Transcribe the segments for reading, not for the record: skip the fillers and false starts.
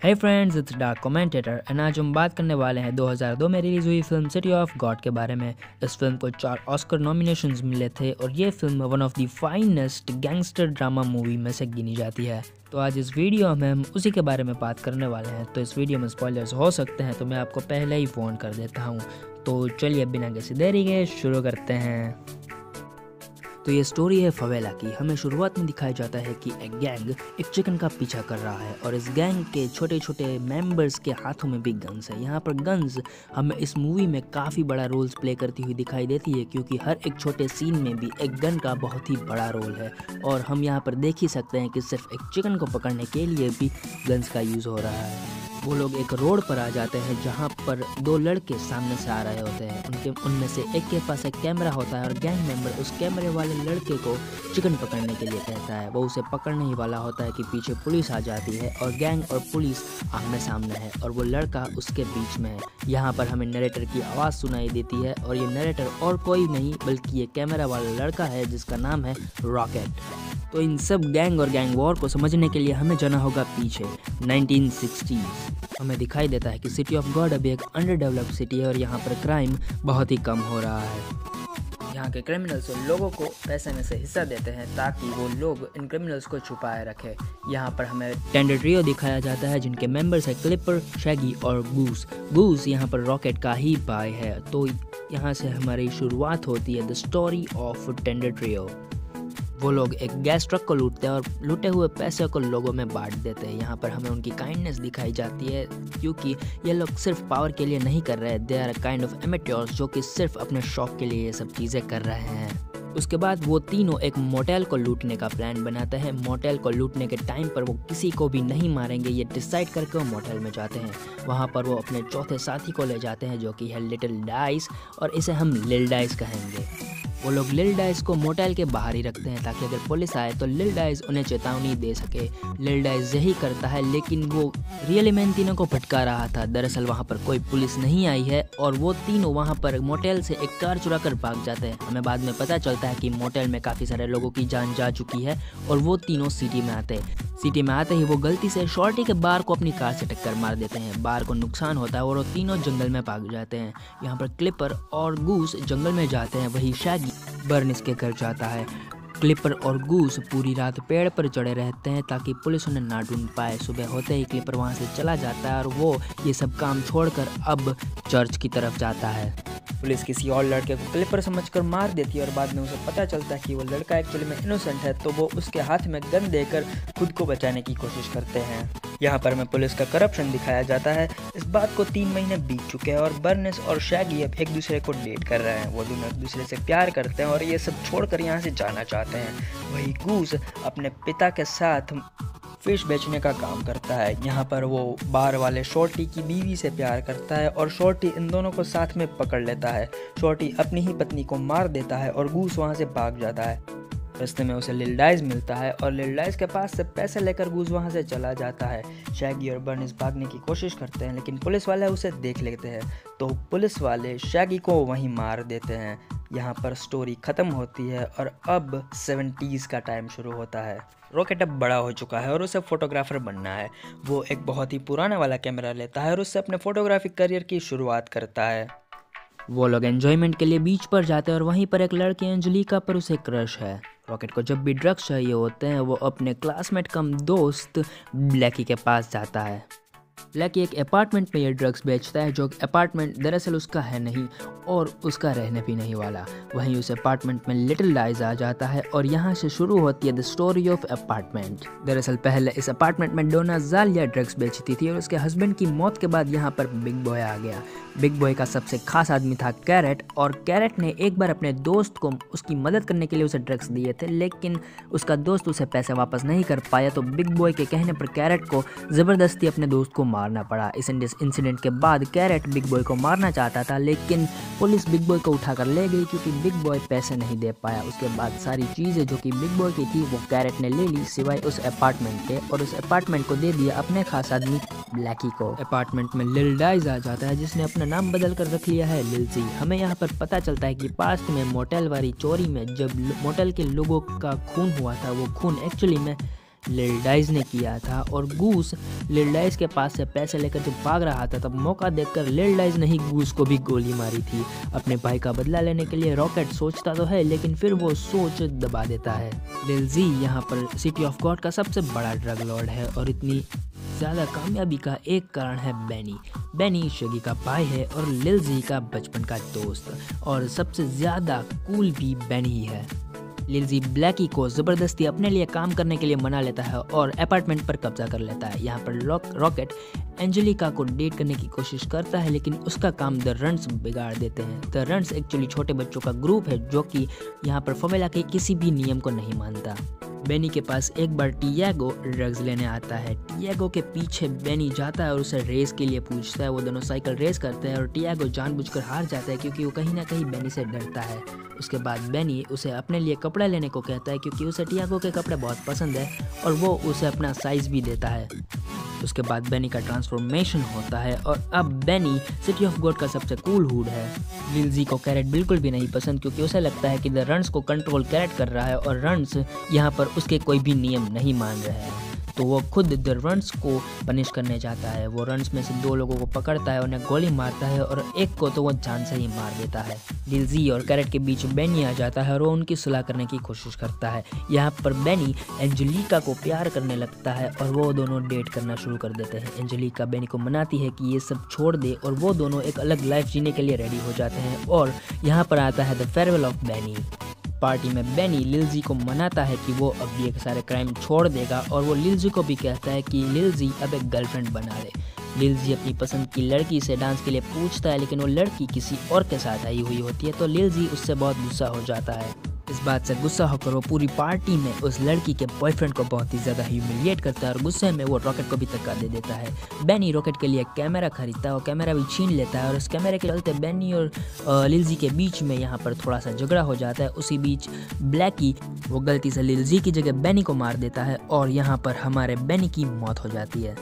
Hey friends, it's dark commentator and आज हम बात करने वाले हैं 2002 में रिलीज़ हुई फिल्म सिटी ऑफ गॉड के बारे में। इस फिल्म को 4 ऑस्कर नॉमिनेशंस मिले थे और ये film one of the finest gangster drama movie में से गिनी जाती है। तो आज इस वीडियो में हम उसी के बारे में बात करने वाले हैं। तो इस वीडियो में स्पॉयलर्स हो सकते हैं, तो मैं आपको पहले ही फ़ोन कर देता हूँ। तो चलिए बिना किसी देरी के शुरू करते हैं। तो ये स्टोरी है फवेला की। हमें शुरुआत में दिखाया जाता है कि एक गैंग एक चिकन का पीछा कर रहा है और इस गैंग के छोटे छोटे मेंबर्स के हाथों में भी गन्स है। यहाँ पर गन्स हमें इस मूवी में काफ़ी बड़ा रोल्स प्ले करती हुई दिखाई देती है, क्योंकि हर एक छोटे सीन में भी एक गन का बहुत ही बड़ा रोल है। और हम यहाँ पर देख ही सकते हैं कि सिर्फ एक चिकन को पकड़ने के लिए भी गन्स का यूज़ हो रहा है। वो लोग एक रोड पर आ जाते हैं जहाँ पर 2 लड़के सामने से आ रहे होते हैं। उनमें से एक के पास एक कैमरा होता है और गैंग मेंबर उस कैमरे वाले लड़के को चिकन पकड़ने के लिए कहता है। वो उसे पकड़ने ही वाला होता है कि पीछे पुलिस आ जाती है और गैंग और पुलिस आमने सामने है और वो लड़का उसके बीच में है। यहाँ पर हमें नरेटर की आवाज़ सुनाई देती है और ये नरेटर और कोई नहीं बल्कि ये कैमरा वाला लड़का है जिसका नाम है रॉकेट। तो इन सब गैंग और गैंग वॉर को समझने के लिए हमें जाना होगा पीछे 1960s। हमें दिखाई देता है कि सिटी ऑफ गॉड अभी एक अंडर डेवलप्ड सिटी है और यहाँ पर क्राइम बहुत ही कम हो रहा है। यहाँ के क्रिमिनल्स लोगों को पैसे में से हिस्सा देते हैं ताकि वो लोग इन क्रिमिनल्स को छुपाए रखें। यहाँ पर हमें टेंडर ट्रियो दिखाया जाता है जिनके मेंबर्स हैं क्लिपर, शैगी और गूस। गूस यहाँ पर रॉकेट का ही भाई है। तो यहाँ से हमारी शुरुआत होती है the story of tender trio. वो लोग एक गैस ट्रक को लूटते हैं और लूटे हुए पैसे को लोगों में बांट देते हैं। यहाँ पर हमें उनकी काइंडनेस दिखाई जाती है, क्योंकि ये लोग सिर्फ पावर के लिए नहीं कर रहे, they are a kind of amateurs जो कि सिर्फ अपने शौक के लिए ये सब चीज़ें कर रहे हैं। उसके बाद वो तीनों एक मोटेल को लूटने का प्लान बनाते हैं। मोटेल को लूटने के टाइम पर वो किसी को भी नहीं मारेंगे, ये डिसाइड करके वो मोटेल में जाते हैं। वहाँ पर वो अपने चौथे साथी को ले जाते हैं जो कि है लिटिल डाइस, और इसे हम लिल डाइस कहेंगे। वो लोग लिल डाइस को मोटेल के बाहर ही रखते हैं ताकि अगर पुलिस आए तो लिल डाइस उन्हें चेतावनी दे सके। लिल डाइस यही करता है, लेकिन वो रियली में इन तीनों को भटका रहा था। दरअसल वहाँ पर कोई पुलिस नहीं आई है और वो तीनों वहाँ पर मोटेल से एक कार चुरा कर भाग जाते हैं। हमें बाद में पता चलता है कि मोटेल में काफ़ी सारे लोगों की जान जा चुकी है और वो तीनों सिटी में आते हैं। सिटी में आते ही वो गलती से शॉर्टी के बार को अपनी कार से टक्कर मार देते हैं। बार को नुकसान होता है और वो तीनों जंगल में भाग जाते हैं। यहाँ पर क्लिपर और गूस जंगल में जाते हैं, वही शैगी बर्निस के घर जाता है। क्लिपर और गूस पूरी रात पेड़ पर चढ़े रहते हैं ताकि पुलिस उन्हें ना ढूंढ पाए। सुबह होते ही क्लिपर वहाँ से चला जाता है और वो ये सब काम छोड़कर अब चर्च की तरफ जाता है। पुलिस किसी और लड़के को क्लिपर समझकर मार देती है और बाद में उसे पता चलता है कि वो लड़का एक्चुअली में इनोसेंट है, तो वो उसके हाथ में गन देकर खुद को बचाने की कोशिश करते हैं। यहाँ पर हमें पुलिस का करप्शन दिखाया जाता है। इस बात को 3 महीने बीत चुके हैं और बर्निस और शैगी अब एक दूसरे को डेट कर रहे हैं। वो दोनों एक दूसरे से प्यार करते हैं और ये सब छोड़कर यहाँ से जाना चाहते हैं। वही गूस अपने पिता के साथ फिश बेचने का काम करता है। यहाँ पर वो बार वाले शॉर्टी की बीवी से प्यार करता है और शॉर्टी इन दोनों को साथ में पकड़ लेता है। शॉर्टी अपनी ही पत्नी को मार देता है और गूस वहाँ से भाग जाता है। रास्ते में उसे लिल डाइस मिलता है और लिल डाइस के पास से पैसे लेकर गूस वहाँ से चला जाता है। शैगी और बर्निस भागने की कोशिश करते हैं, लेकिन पुलिस वाले उसे देख लेते हैं, तो पुलिस वाले शैगी को वहीं मार देते हैं। यहाँ पर स्टोरी ख़त्म होती है और अब 70s का टाइम शुरू होता है। रॉकेट अब बड़ा हो चुका है और उसे फोटोग्राफर बनना है। वो एक बहुत ही पुराना वाला कैमरा लेता है और उससे अपने फोटोग्राफिक करियर की शुरुआत करता है। वो लोग एंजॉयमेंट के लिए बीच पर जाते हैं और वहीं पर एक लड़की एंजेलिका पर उसे क्रश है। रॉकेट को जब भी ड्रग्स चाहिए होते हैं वो अपने क्लासमेट कम दोस्त ब्लैकी के पास जाता है। ब्लैकी एक अपार्टमेंट में ये ड्रग्स बेचता है, जो अपार्टमेंट दरअसल उसका है नहीं और उसका रहने भी नहीं वाला। वहीं उस अपार्टमेंट में लिटिल डाइस आ जाता है और यहाँ से शुरू होती है द स्टोरी ऑफ अपार्टमेंट। दरअसल पहले इस अपार्टमेंट में डोना जालिया ड्रग्स बेचती थी और उसके हस्बैंड की मौत के बाद यहाँ पर बिग बॉय आ गया। बिग बॉय का सबसे खास आदमी था कैरेट, और कैरेट ने एक बार अपने दोस्त को उसकी मदद करने के लिए उसे ड्रग्स दिए थे, लेकिन उसका दोस्त उसे पैसे वापस नहीं कर पाया, तो बिग बॉय के कहने पर कैरेट को ज़बरदस्ती अपने दोस्त को मारना पड़ा। इस इंसिडेंट के बाद कैरेट बिग बॉय को मारना चाहता था, लेकिन पुलिस बिग बॉय को उठाकर ले गई क्योंकि बिग बॉय पैसे नहीं दे पाया। उसके बाद सारी चीज़ें जो कि बिग बॉय की थी वो कैरेट ने ले ली, सिवाय उस अपार्टमेंट के, और उस अपार्टमेंट को दे दिया अपने खास आदमी ब्लैकी को। अपार्टमेंट में लिल डाइस आ जाता है जिसने अपना नाम बदल कर रख लिया है लिल्जी। हमें यहाँ पर पता चलता है कि पास्ट में मोटेल वाली चोरी में जब मोटेल के लोगों का खून हुआ था, वो खून एक्चुअली में लिल डाइस ने किया था और गूस लिल डाइस के पास से पैसे लेकर जब भाग रहा था तब मौका देखकर लिल डाइस ने ही गूस को भी गोली मारी थी। अपने भाई का बदला लेने के लिए रॉकेट सोचता तो है लेकिन फिर वो सोच दबा देता है। लिल जी यहाँ पर सिटी ऑफ गॉड का सबसे बड़ा ड्रग लॉर्ड है और इतनी ज़्यादा कामयाबी का एक कारण है बेनी। बेनी शगी का भाई है और लिल जी का बचपन का दोस्त, और सबसे ज़्यादा कूल भी बेनी ही है। लिल जी ब्लैकी को ज़बरदस्ती अपने लिए काम करने के लिए मना लेता है और अपार्टमेंट पर कब्जा कर लेता है। यहाँ पर रॉकेट एंजेलिका को डेट करने की कोशिश करता है लेकिन उसका काम द रंस बिगाड़ देते हैं। द रंस एक्चुअली छोटे बच्चों का ग्रुप है जो कि यहाँ पर फवेला के किसी भी नियम को नहीं मानता। बेनी के पास एक बार टियागो ड्रग्स लेने आता है। टियागो के पीछे बेनी जाता है और उसे रेस के लिए पूछता है। वो दोनों साइकिल रेस करते हैं और टियागो जानबूझकर हार जाता है क्योंकि वो कहीं ना कहीं बेनी से डरता है। उसके बाद बेनी उसे अपने लिए कपड़ा लेने को कहता है क्योंकि उसे टियागो के कपड़े बहुत पसंद है और वो उसे अपना साइज़ भी देता है। उसके बाद बेनी का ट्रांसफॉर्मेशन होता है और अब बेनी सिटी ऑफ गॉड का सबसे कूल हुड है। लिल जी को कैरेट बिल्कुल भी नहीं पसंद क्योंकि उसे लगता है कि द रंस को कंट्रोल कैरेट कर रहा है और रंस यहाँ पर उसके कोई भी नियम नहीं मान रहे हैं, तो वो खुद द रंस को पनिश करने जाता है। वो रंस में से 2 लोगों को पकड़ता है, उन्हें गोली मारता है और एक को तो वो जान से ही मार देता है। लिल जी और कैरेट के बीच बेनी आ जाता है और वो उनकी सुलह करने की कोशिश करता है। यहाँ पर बेनी एंजेलिका को प्यार करने लगता है और वो दोनों डेट करना शुरू कर देते हैं। एंजेलिका बेनी को मनाती है कि ये सब छोड़ दे और वो दोनों एक अलग लाइफ जीने के लिए रेडी हो जाते हैं। और यहाँ पर आता है the farewell of Benny. Party में बेनी लिल जी को मनाता है कि वो अब ये सारे क्राइम छोड़ देगा और वो लिल जी को भी कहता है कि लिल जी अब एक गर्लफ्रेंड बना ले। लिल जी अपनी पसंद की लड़की से डांस के लिए पूछता है लेकिन वो लड़की किसी और के साथ आई हुई होती है, तो लिल जी उससे बहुत गुस्सा हो जाता है। इस बात से गुस्सा होकर वो पूरी पार्टी में उस लड़की के बॉयफ्रेंड को बहुत ही ज़्यादा ह्यूमिलिएट करता है और गुस्से में वो रॉकेट को भी धक्का दे देता है। बेनी रॉकेट के लिए कैमरा खरीदता है और कैमरा भी छीन लेता है और उस कैमरे के चलते बेनी और लिल जी के बीच में यहाँ पर थोड़ा सा झगड़ा हो जाता है। उसी बीच ब्लैकी वो गलती से लिल जी की जगह बेनी को मार देता है और यहाँ पर हमारे बेनी की मौत हो जाती है।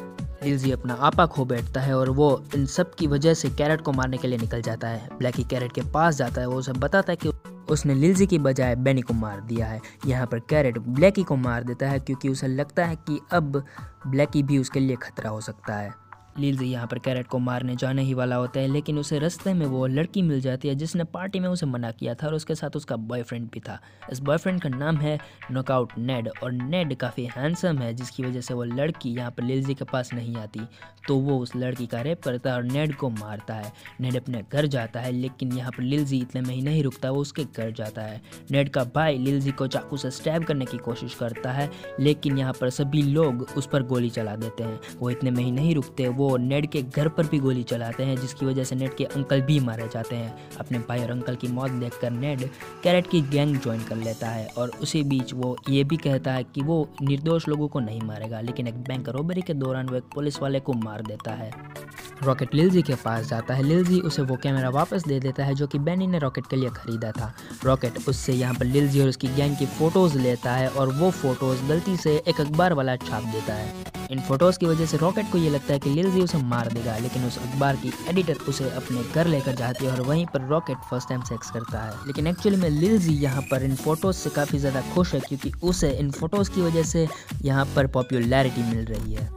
लिल जी अपना आपा खो बैठता है और वो इन सब की वजह से कैरेट को मारने के लिए निकल जाता है। ब्लैकी कैरेट के पास जाता है, वो उसे बताता है कि उसने लिल जी की बजाय बेनी को मार दिया है। यहाँ पर कैरेट ब्लैकी को मार देता है क्योंकि उसे लगता है कि अब ब्लैकी भी उसके लिए खतरा हो सकता है। लिल जी यहाँ पर कैरेट को मारने जाने ही वाला होता है लेकिन उसे रास्ते में वो लड़की मिल जाती है जिसने पार्टी में उसे मना किया था और उसके साथ उसका बॉयफ्रेंड भी था। इस बॉयफ्रेंड का नाम है नॉकआउट नेड और नेड काफ़ी हैंडसम है जिसकी वजह से वो लड़की यहाँ पर लिल जी के पास नहीं आती, तो वो उस लड़की का रेप करता है और नेड को मारता है। नेड अपने घर जाता है लेकिन यहाँ पर लिल जी इतने में ही नहीं रुकता, वो उसके घर जाता है। नेड का भाई लिल जी को चाकू से स्टैब करने की कोशिश करता है लेकिन यहाँ पर सभी लोग उस पर गोली चला देते हैं। वो इतने में ही नहीं रुकते, वो नेड के घर पर भी गोली चलाते हैं जिसकी वजह से नेड के अंकल भी मारे जाते हैं। अपने भाई और अंकल की मौत देखकर नेड कैरेट की गैंग ज्वाइन कर लेता है और उसी बीच वो ये भी कहता है कि वो निर्दोष लोगों को नहीं मारेगा, लेकिन एक बैंक रॉबरी के दौरान वो एक पुलिस वाले को मार देता है। रॉकेट लिल जी के पास जाता है। लिल जी उसे वो कैमरा वापस दे देता है जो कि बेनी ने रॉकेट के लिए खरीदा था। रॉकेट उससे यहाँ पर लिल जी और उसकी गैंग की फ़ोटोज़ लेता है और वो फ़ोटोज़ गलती से एक अखबार वाला छाप देता है। इन फोटोज़ की वजह से रॉकेट को ये लगता है कि लिल जी उसे मार देगा, लेकिन उस अखबार की एडिटर उसे अपने घर लेकर जाती है और वहीं पर रॉकेट फर्स्ट टाइम सेक्स करता है। लेकिन एक्चुअली में लिल जी यहाँ पर इन फोटोज़ से काफ़ी ज़्यादा खुश है क्योंकि उसे इन फोटोज़ की वजह से यहाँ पर पॉपुलैरिटी मिल रही है।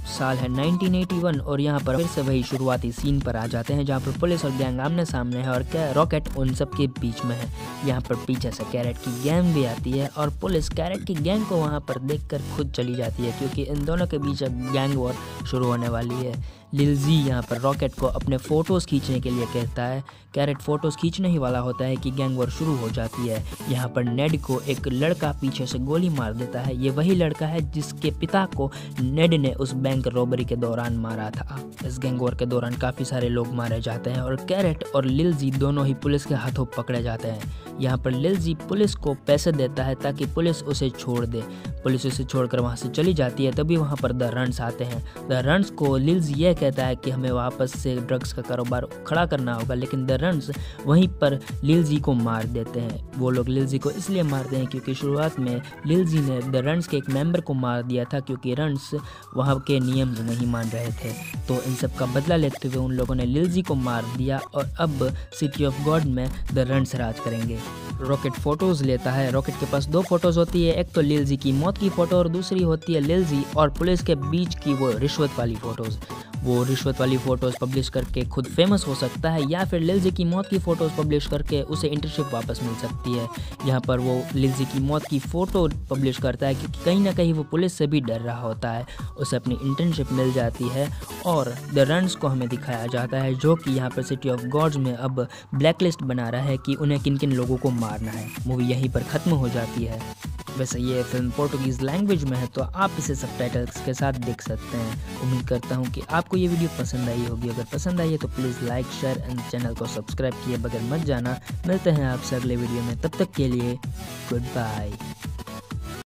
साल है 1981 और यहाँ पर फिर से वही शुरुआती सीन पर आ जाते हैं जहाँ पर पुलिस और गैंग आमने सामने है और रॉकेट उन सब के बीच में है। यहाँ पर पीछे से कैरेट की गैंग भी आती है और पुलिस कैरेट की गैंग को वहाँ पर देखकर खुद चली जाती है क्योंकि इन दोनों के बीच अब गैंग वॉर शुरू होने वाली है। लिल जी यहाँ पर रॉकेट को अपने फ़ोटोज़ खींचने के लिए कहता है। कैरेट फ़ोटोज़ खींचने ही वाला होता है कि गैंग वॉर शुरू हो जाती है। यहाँ पर नेड को एक लड़का पीछे से गोली मार देता है। ये वही लड़का है जिसके पिता को नेड ने उस बैंक रॉबरी के दौरान मारा था। इस गैंग वॉर के दौरान काफ़ी सारे लोग मारे जाते हैं और कैरेट और लिल जी दोनों ही पुलिस के हाथों पकड़े जाते हैं। यहाँ पर लिल जी पुलिस को पैसे देता है ताकि पुलिस उसे छोड़ दे। पुलिस उसे छोड़कर वहाँ से चली जाती है। तभी वहाँ पर द रंस आते हैं। द रंस को लिल जी यह कहता है कि हमें वापस से ड्रग्स का कारोबार खड़ा करना होगा, लेकिन द रंस वहीं पर लिल जी को मार देते हैं। वो लोग लिल जी को इसलिए मारते हैं क्योंकि शुरुआत में लिल जी ने द रंस के एक मेंबर को मार दिया था क्योंकि रंस वहाँ के नियम नहीं मान रहे थे। तो इन सब का बदला लेते हुए उन लोगों ने लिल जी को मार दिया और अब सिटी ऑफ गॉड में द रंस राज करेंगे। रॉकेट फ़ोटोज़ लेता है। रॉकेट के पास 2 फ़ोटोज़ होती है, एक तो लिल्जी की मौत की फ़ोटो और दूसरी होती है लिल्जी और पुलिस के बीच की वो रिश्वत वाली फ़ोटोज़। वो रिश्वत वाली फ़ोटोज़ पब्लिश करके खुद फेमस हो सकता है या फिर लिल्जी की मौत की फ़ोटोज़ पब्लिश करके उसे इंटर्नशिप वापस मिल सकती है। यहाँ पर वो लिल्जी की मौत की फ़ोटो पब्लिश करता है क्योंकि कहीं ना कहीं वो पुलिस से भी डर रहा होता है। उसे अपनी इंटर्नशिप मिल जाती है और द रन्स को हमें दिखाया जाता है जो कि यहाँ पर सिटी ऑफ गॉड्स में अब ब्लैक लिस्ट बना रहा है कि उन्हें किन किन लोगों को मारना है। मूवी यहीं पर ख़त्म हो जाती है। वैसे ये फिल्म पोर्टुगीज़ लैंग्वेज में है तो आप इसे सबटाइटल्स के साथ देख सकते हैं। उम्मीद करता हूँ कि आपको ये वीडियो पसंद आई होगी। अगर पसंद आई है तो please like share and channel को सब्सक्राइब किए बगैर मत जाना। मिलते हैं आपसे अगले वीडियो में, तब तक के लिए गुड बाय।